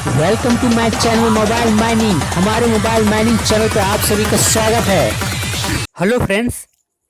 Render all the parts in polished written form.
Welcome to my channel mobile mining. हमारे mobile mining channel पर आप सभी का स्वागत है। हेलो फ्रेंड्स,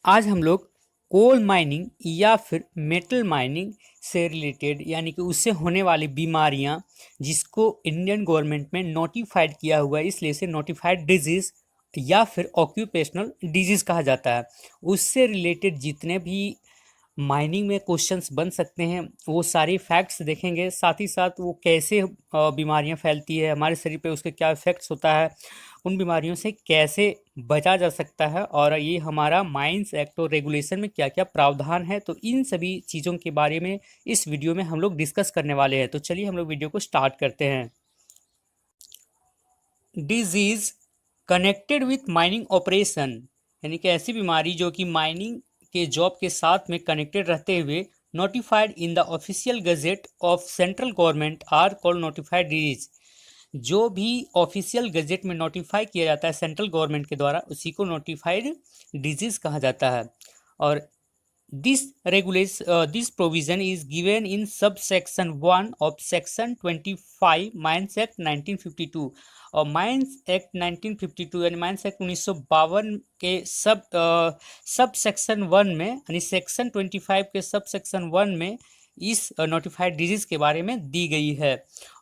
आज हम लोग कोल माइनिंग या फिर मेटल माइनिंग से रिलेटेड यानी कि उससे होने वाली बीमारियां जिसको इंडियन गवर्नमेंट में नोटिफाइड किया हुआ है, इसलिए इसे नोटिफाइड डिजीज़ या फिर ऑक्यूपेशनल डिजीज़ कहा जाता है, उससे रिलेटेड जितने भी माइनिंग में क्वेश्चंस बन सकते हैं वो सारे फैक्ट्स देखेंगे। साथ ही साथ वो कैसे बीमारियां फैलती है, हमारे शरीर पे उसके क्या इफेक्ट्स होता है, उन बीमारियों से कैसे बचा जा सकता है और ये हमारा माइंस एक्ट और रेगुलेशन में क्या क्या प्रावधान है, तो इन सभी चीज़ों के बारे में इस वीडियो में हम लोग डिस्कस करने वाले हैं। तो चलिए हम लोग वीडियो को स्टार्ट करते हैं। Disease connected with mining operation, यानी कि ऐसी बीमारी जो कि माइनिंग के जॉब के साथ में कनेक्टेड रहते हुए notified in the official gazette of central government are called notified disease. जो भी ऑफिशियल गजेट में नोटिफाई किया जाता है सेंट्रल गवर्नमेंट के द्वारा, उसी को नोटिफाइड डिजीज कहा जाता है। और this provision is given in subsection 1 of section 25 mines act 1952। और माइंस एक्ट 1952 यानी माइंस एक्ट 1952 के सब सेक्शन 1 में यानी सेक्शन 25 के सब सेक्शन 1 में इस नोटिफाइड डिजीज के बारे में दी गई है।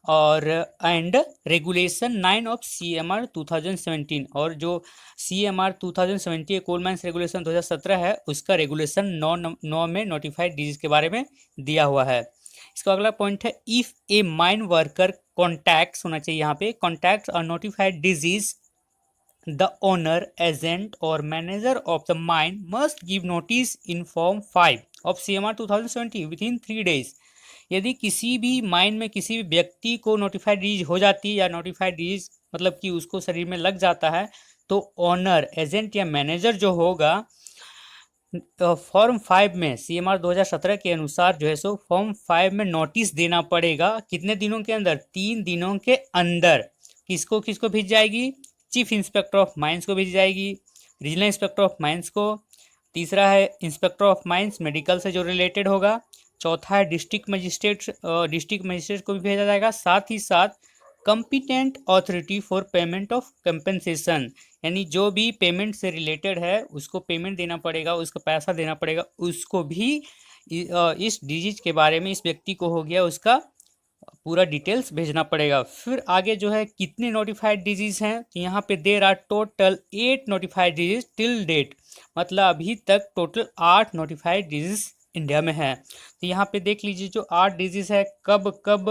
और एंड रेगुलेशन 9 ऑफ CMR 2017, और जो CMR 2017 कोल माइंस रेगुलेशन 2017 है, उसका रेगुलेशन 9 में नोटिफाइड डिजीज के बारे में दिया हुआ है। इसका अगला पॉइंट है, if A mine worker contacts, होना चाहिए यहाँ पे, कॉन्टैक्ट और notified disease, the owner, agent or manager of the mine must give notice in form 5 of CMR 2020 within 3 days। यदि किसी भी माइन में किसी भी व्यक्ति को नोटिफाइड डिजीज हो जाती है या नोटिफाइड डिजीज मतलब कि उसको शरीर में लग जाता है, तो ऑनर, एजेंट या मैनेजर जो होगा, फॉर्म 5 में CMR 2017 के अनुसार जो है सो फॉर्म 5 में नोटिस देना पड़ेगा। कितने दिनों के अंदर? 3 दिनों के अंदर। किसको किसको भेज जाएगी? चीफ इंस्पेक्टर ऑफ माइंस को भेज जाएगी, रीजनल इंस्पेक्टर ऑफ माइंस को, तीसरा है इंस्पेक्टर ऑफ माइंस मेडिकल से जो रिलेटेड होगा, चौथा है डिस्ट्रिक्ट मजिस्ट्रेट को भी भेजा जाएगा, साथ ही साथ competent authority for payment of compensation, यानी जो भी पेमेंट से रिलेटेड है उसको पेमेंट देना पड़ेगा, उसको पैसा देना पड़ेगा, उसको भी इस डिजीज के बारे में, इस व्यक्ति को हो गया उसका पूरा डिटेल्स भेजना पड़ेगा। फिर आगे जो है कितने नोटिफाइड डिजीज हैं, तो यहाँ पे there are total 8 notified disease till date, मतलब अभी तक टोटल 8 नोटिफाइड डिजीज इंडिया में है। तो यहाँ पे देख लीजिए जो 8 डिजीज है कब कब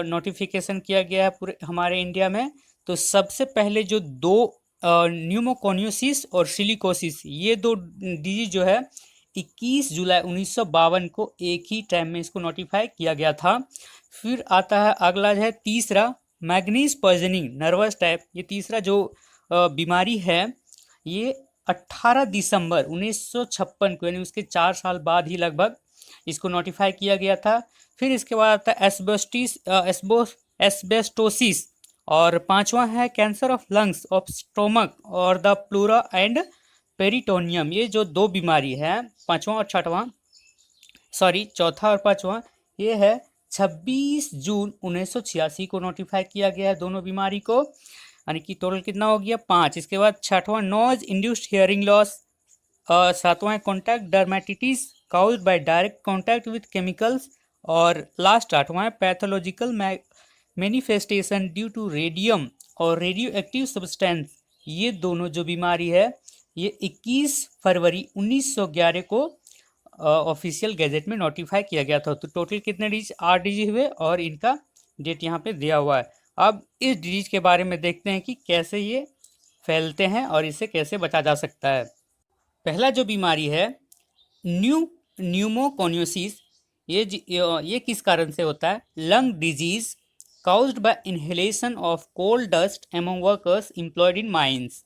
नोटिफिकेशन किया गया है पूरे हमारे इंडिया में। तो सबसे पहले जो दो न्यूमोकोनियोसिस और सिलिकोसिस, ये दो डिजीज जो है 21 जुलाई 1952 को एक ही टाइम में इसको नोटिफाई किया गया था। फिर आता है अगला है तीसरा, मैग्नीज पॉइजनिंग नर्वस टाइप। ये तीसरा जो बीमारी है, ये 18 दिसंबर 1956 को, यानी उसके 4 साल बाद ही लगभग इसको नोटिफाई किया गया था। फिर इसके बाद आता है एस्बेस्टोसिस, और पांचवा है cancer of lungs of stomach और द प्लूरा एंड पेरिटोनियम। ये जो दो बीमारी है, पांचवा और छठवां, सॉरी चौथा और पांचवा, ये है 26 जून 1986 को नोटिफाई किया गया है दोनों बीमारी को, यानी कि टोटल कितना हो गया? 5। इसके बाद छठवां नॉइज इंड्यूस्ड हियरिंग लॉस, सातवां है contact dermatitis caused by direct contact with chemicals, और लास्ट आठवां है pathological manifestation due to radium और रेडियो एक्टिव सब्सटेंस। ये दोनों जो बीमारी है, ये 21 फरवरी 1911 को ऑफिशियल गैजेट में नोटिफाई किया गया था। तो टोटल कितने डिजीज? 8 डिजीज हुए, और इनका डेट यहाँ पे दिया हुआ है। अब इस डिजीज के बारे में देखते हैं कि कैसे ये फैलते हैं और इससे कैसे बचा जा सकता है। पहला जो बीमारी है न्यूमोकोनियोसिस, ये किस कारण से होता है? Lung disease caused by inhalation of coal dust among workers employed in mines.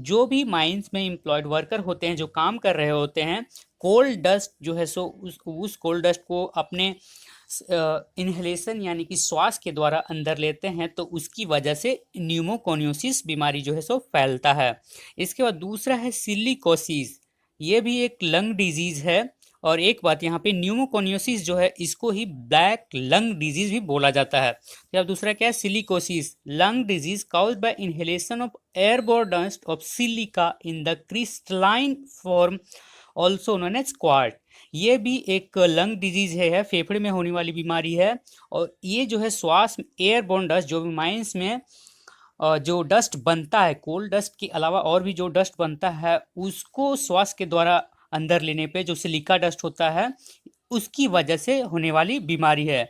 जो भी माइंस में एम्प्लॉयड वर्कर होते हैं, जो काम कर रहे होते हैं, कोल डस्ट जो है सो उस कोल डस्ट को अपने इनहेलेशन यानी कि श्वास के द्वारा अंदर लेते हैं, तो उसकी वजह से न्यूमोकोनियोसिस बीमारी जो है सो फैलता है। इसके बाद दूसरा है सिलिकोसिस, ये भी एक लंग डिजीज है, और एक बात यहाँ पे न्यूमोकोनियोसिस जो है इसको ही ब्लैक लंग डिजीज भी बोला जाता है। तो अब दूसरा क्या है, silicosis, lung disease caused by inhalation of airborne dust of silica in the crystalline form also known as quartz. ये भी एक लंग डिजीज है, फेफड़े में होने वाली बीमारी है। और ये जो है श्वास एयरबोर्न डस्ट, जो भी माइंस में जो डस्ट बनता है, कोल डस्ट के अलावा और भी जो डस्ट बनता है उसको श्वास के द्वारा अंदर लेने पे जो सिलिका डस्ट होता है उसकी वजह से होने वाली बीमारी है।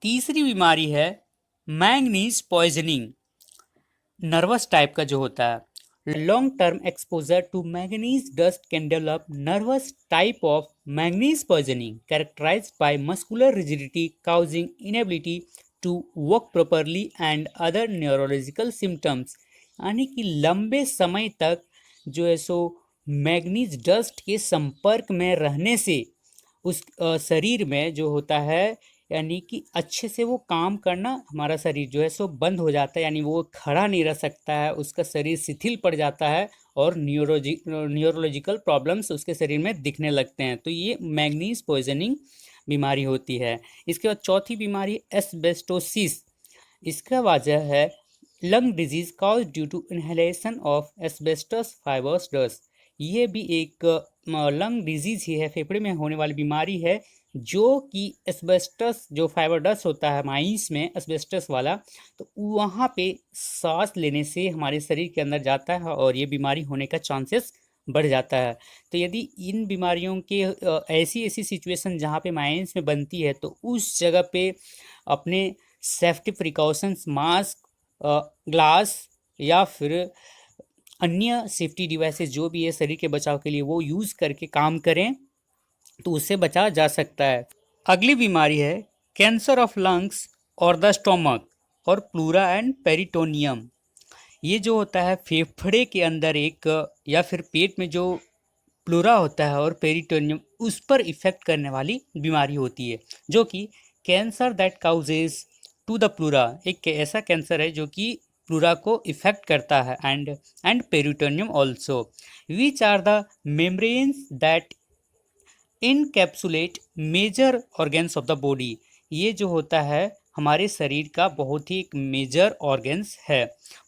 तीसरी बीमारी है मैंगनीज पॉइजनिंग, नर्वस टाइप का जो होता है। Long term exposure to manganese dust can develop nervous type of manganese poisoning characterized by muscular rigidity causing inability to work properly and other neurological symptoms. यानी कि लंबे समय तक जो है सो मैंगनीज डस्ट के संपर्क में रहने से उस शरीर में जो होता है, यानी कि अच्छे से वो काम करना, हमारा शरीर जो है सो बंद हो जाता है, यानी वो खड़ा नहीं रह सकता है, उसका शरीर शिथिल पड़ जाता है और न्यूरोलॉजिकल प्रॉब्लम्स उसके शरीर में दिखने लगते हैं। तो ये मैंगनीज पॉइजनिंग बीमारी होती है। इसके बाद चौथी बीमारी एस्बेस्टोसिस। इसका वजह है lung disease cause due to inhalation of asbestos fibres dust. ये भी एक लंग डिजीज ही है, फेफड़े में होने वाली बीमारी है, जो कि एस्बेस्टस जो फाइबर डस्ट होता है माइंस में एस्बेस्टस वाला, तो वहाँ पे सांस लेने से हमारे शरीर के अंदर जाता है और ये बीमारी होने का चांसेस बढ़ जाता है। तो यदि इन बीमारियों के ऐसी ऐसी सिचुएशन जहाँ पे माइंस में बनती है तो उस जगह पे अपने सेफ्टी प्रिकॉशंस, मास्क, ग्लास या फिर अन्य सेफ्टी डिवाइसेस जो भी है शरीर के बचाव के लिए वो यूज़ करके काम करें तो उससे बचा जा सकता है। अगली बीमारी है कैंसर ऑफ लंग्स और द स्टोमक और प्लूरा एंड पेरिटोनियम। ये जो होता है फेफड़े के अंदर एक या फिर पेट में जो प्लूरा होता है और पेरिटोनियम, उस पर इफेक्ट करने वाली बीमारी होती है, जो कि cancer that causes to the pleura, एक ऐसा कैंसर है जो कि प्लूरा को इफेक्ट करता है and peritoneum also, which are the membranes that encapsulate major organs of the body. ये जो होता है हमारे शरीर का बहुत ही एक मेजर ऑर्गेन्स है।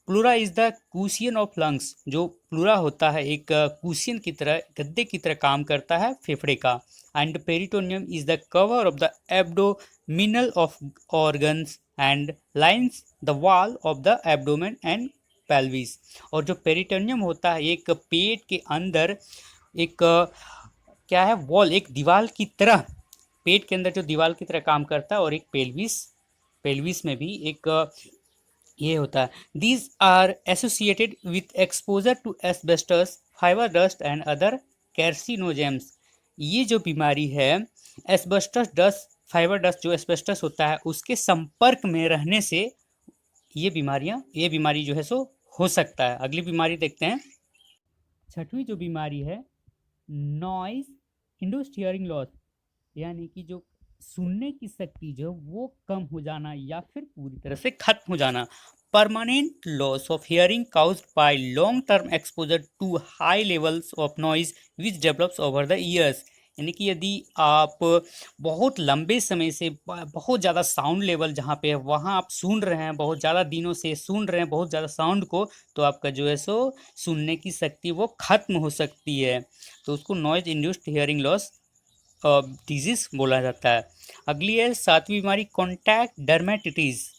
Pleura is the cushion of lungs. जो प्लूरा होता है एक कुशियन की तरह, गद्दे की तरह काम करता है फेफड़े का। And peritoneum is the cover of the abdominal of organs and lines the wall of the abdomen and pelvis. और जो पेरिटोनियम होता है एक पेट के अंदर एक क्या है, वॉल, एक दीवार की तरह, पेट के अंदर जो दीवार की तरह काम करता है, और एक पेल्विस में भी एक ये होता है। These are associated with exposure to asbestos fibre dust and other carcinogens. ये जो बीमारी है एस्बेस्टस डस्ट, फाइबर डस्ट जो एस्बेस्टस होता है उसके संपर्क में रहने से ये बीमारी जो है सो हो सकता है। अगली बीमारी देखते हैं। छठवीं जो बीमारी है नॉइज इंड्यूस्ड हियरिंग लॉस, यानी कि जो सुनने की शक्ति जो वो कम हो जाना या फिर पूरी तरह से खत्म हो जाना। Permanent loss of hearing caused by long term exposure to high levels of noise which develops over the years. यानी कि यदि आप बहुत लंबे समय से बहुत ज़्यादा साउंड लेवल जहाँ पे है वहाँ आप सुन रहे हैं, बहुत ज़्यादा दिनों से सुन रहे हैं बहुत ज़्यादा साउंड को, तो आपका जो है सो सुनने की शक्ति वो खत्म हो सकती है। तो उसको noise induced hearing loss disease बोला जाता है। अगली है सातवीं बीमारी contact dermatitis.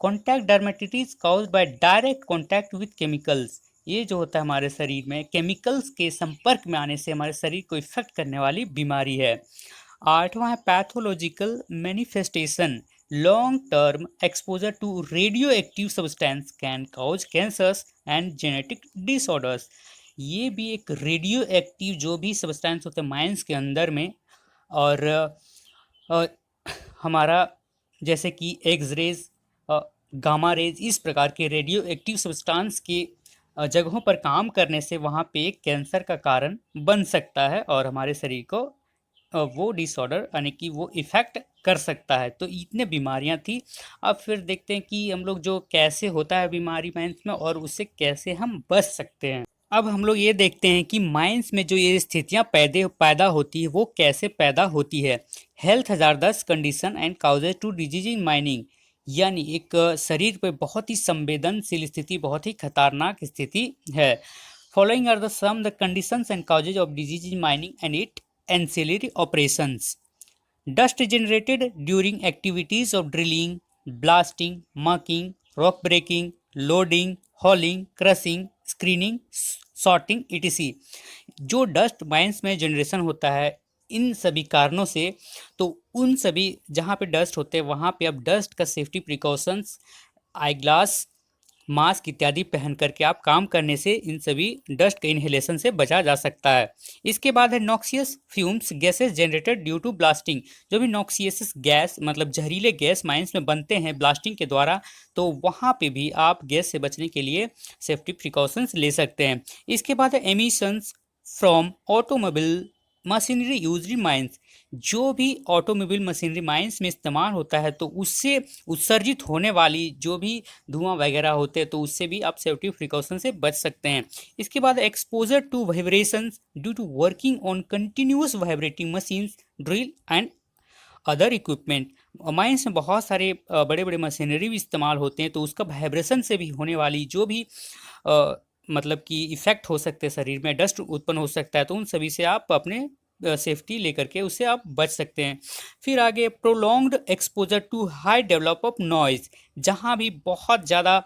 Contact dermatitis caused by direct contact with chemicals. ये जो होता है हमारे शरीर में केमिकल्स के संपर्क में आने से हमारे शरीर को इफेक्ट करने वाली बीमारी है। आठवां है pathological manifestation. Long term exposure to radio active substance can cause cancers and genetic disorders. ये भी एक रेडियो एक्टिव जो भी सब्सटेंस होते हैं माइंस के अंदर में, और हमारा जैसे कि एक्स रेज, गामा रेज, इस प्रकार के रेडियो एक्टिव सब्सटेंस के जगहों पर काम करने से वहाँ पे एक कैंसर का कारण बन सकता है और हमारे शरीर को वो डिसऑर्डर यानी कि वो इफ़ेक्ट कर सकता है। तो इतने बीमारियां थी। अब फिर देखते हैं कि हम लोग जो कैसे होता है बीमारी माइंस में और उससे कैसे हम बच सकते हैं। अब हम लोग ये देखते हैं कि माइंस में जो ये स्थितियां पैदा होती है वो कैसे पैदा होती है। Health hazardous condition and causes to disease in mining, यानी एक शरीर पे बहुत ही संवेदनशील स्थिति, बहुत ही खतरनाक स्थिति है। Following are the some the conditions and causes of disease in mining and it ancillary operations. Dust generated during activities of drilling, blasting, mucking, rock breaking, loading, hauling, crushing, screening, sorting, etc. जो dust mines में generation होता है इन सभी कारणों से, तो उन सभी जहाँ पे डस्ट होते हैं वहाँ पे अब डस्ट का सेफ्टी प्रिकॉशंस, आई ग्लास, मास्क इत्यादि पहन करके आप काम करने से इन सभी डस्ट के इनहेलेशन से बचा जा सकता है। इसके बाद है noxious fumes gases generated due to blasting. जो भी नॉक्सियस गैस मतलब जहरीले गैस माइंस में बनते हैं ब्लास्टिंग के द्वारा, तो वहाँ पे भी आप गैस से बचने के लिए सेफ्टी प्रिकॉशंस ले सकते हैं। इसके बाद है emissions from automobile machinery used in mines. जो भी ऑटोमोबाइल मशीनरी माइंस में इस्तेमाल होता है तो उससे उत्सर्जित होने वाली जो भी धुआं वगैरह होते हैं तो उससे भी आप सेफ्टी प्रिकॉशन से बच सकते हैं। इसके बाद exposure to vibrations due to working on continuous vibrating machines, drill and other equipment. Mines में बहुत सारे बड़े बड़े मशीनरी भी इस्तेमाल होते हैं, तो उसका वाइब्रेशन से भी होने वाली जो भी मतलब कि इफेक्ट हो सकते हैं, शरीर में डस्ट उत्पन्न हो सकता है, तो उन सभी से आप अपने सेफ्टी लेकर के उससे आप बच सकते हैं। फिर आगे prolonged exposure to high develop of noise. जहाँ भी बहुत ज़्यादा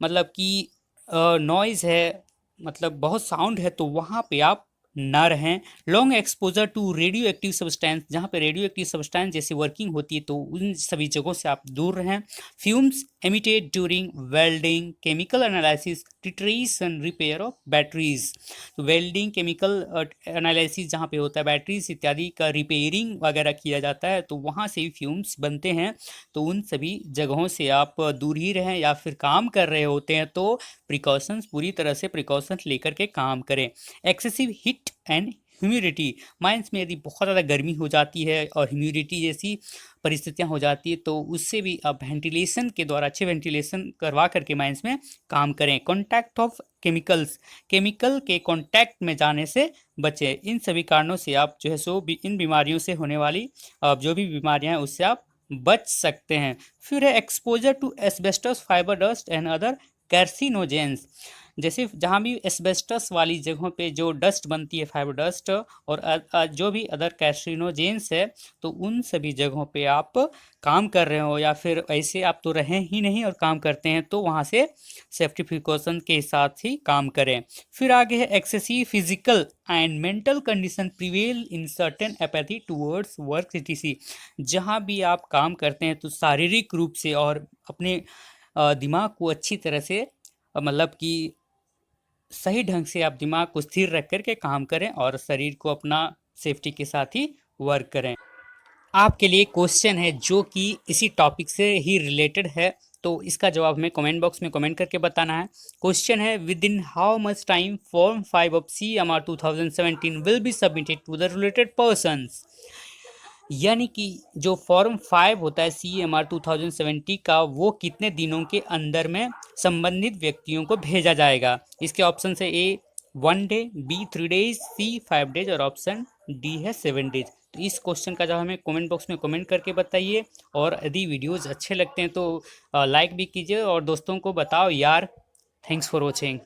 मतलब कि नॉइज़ है, मतलब बहुत साउंड है, तो वहाँ पे आप ना रहें। Long exposure to radio active substance, जहाँ पे रेडियो एक्टिव सब्सटेंस जैसी वर्किंग होती है तो उन सभी जगहों से आप दूर रहें। Fumes emitted during welding, chemical analysis, titration, repair of batteries. तो वेल्डिंग, केमिकल एनालिसिस जहाँ पे होता है, बैटरीज इत्यादि का रिपेयरिंग वगैरह किया जाता है, तो वहाँ से भी फ्यूम्स बनते हैं। तो उन सभी जगहों से आप दूर ही रहें, या फिर काम कर रहे होते हैं तो प्रिकॉशंस, पूरी तरह से प्रिकॉशंस लेकर के काम करें। Excessive heat and humidity, mines में यदि बहुत ज़्यादा गर्मी हो जाती है और ह्यूमिडिटी जैसी परिस्थितियां हो जाती है तो उससे भी आप वेंटिलेशन के द्वारा, अच्छे वेंटिलेशन करवा करके माइंस में काम करें। कॉन्टैक्ट ऑफ केमिकल्स, केमिकल के कॉन्टैक्ट में जाने से बचें। इन सभी कारणों से आप जो है सो इन बीमारियों से होने वाली जो भी बीमारियां हैं उससे आप बच सकते हैं। फिर है exposure to asbestos, fibre dust and other carcinogens. जैसे जहाँ भी एस्बेस्टस वाली जगहों पे जो डस्ट बनती है, फाइबर डस्ट, और जो भी अदर कार्सिनोजेंस है, तो उन सभी जगहों पे आप काम कर रहे हो या फिर ऐसे आप तो रहें ही नहीं और काम करते हैं, तो वहाँ से सेफ्टी प्रिकॉशन के साथ ही काम करें। फिर आगे है excessive physical and mental condition prevail in certain apathy towards work etc। जहाँ भी आप काम करते हैं तो शारीरिक रूप से और अपने दिमाग को अच्छी तरह से मतलब कि सही ढंग से आप दिमाग को स्थिर रख करके काम करें और शरीर को अपना सेफ्टी के साथ ही वर्क करें। आपके लिए क्वेश्चन है जो कि इसी टॉपिक से ही रिलेटेड है, तो इसका जवाब हमें कमेंट बॉक्स में कमेंट करके बताना है। क्वेश्चन है, within how much time form 5 of CMR 2017 will be submitted to the related persons. यानी कि जो फॉर्म 5 होता है CMR 2070 का, वो कितने दिनों के अंदर में संबंधित व्यक्तियों को भेजा जाएगा। इसके ऑप्शन है A 1 day, B 3 days, C 5 days और ऑप्शन D है 7 डेज। तो इस क्वेश्चन का जवाब हमें कमेंट बॉक्स में कमेंट करके बताइए, और यदि वीडियोज़ अच्छे लगते हैं तो लाइक भी कीजिए और दोस्तों को बताओ यार। Thanks for watching.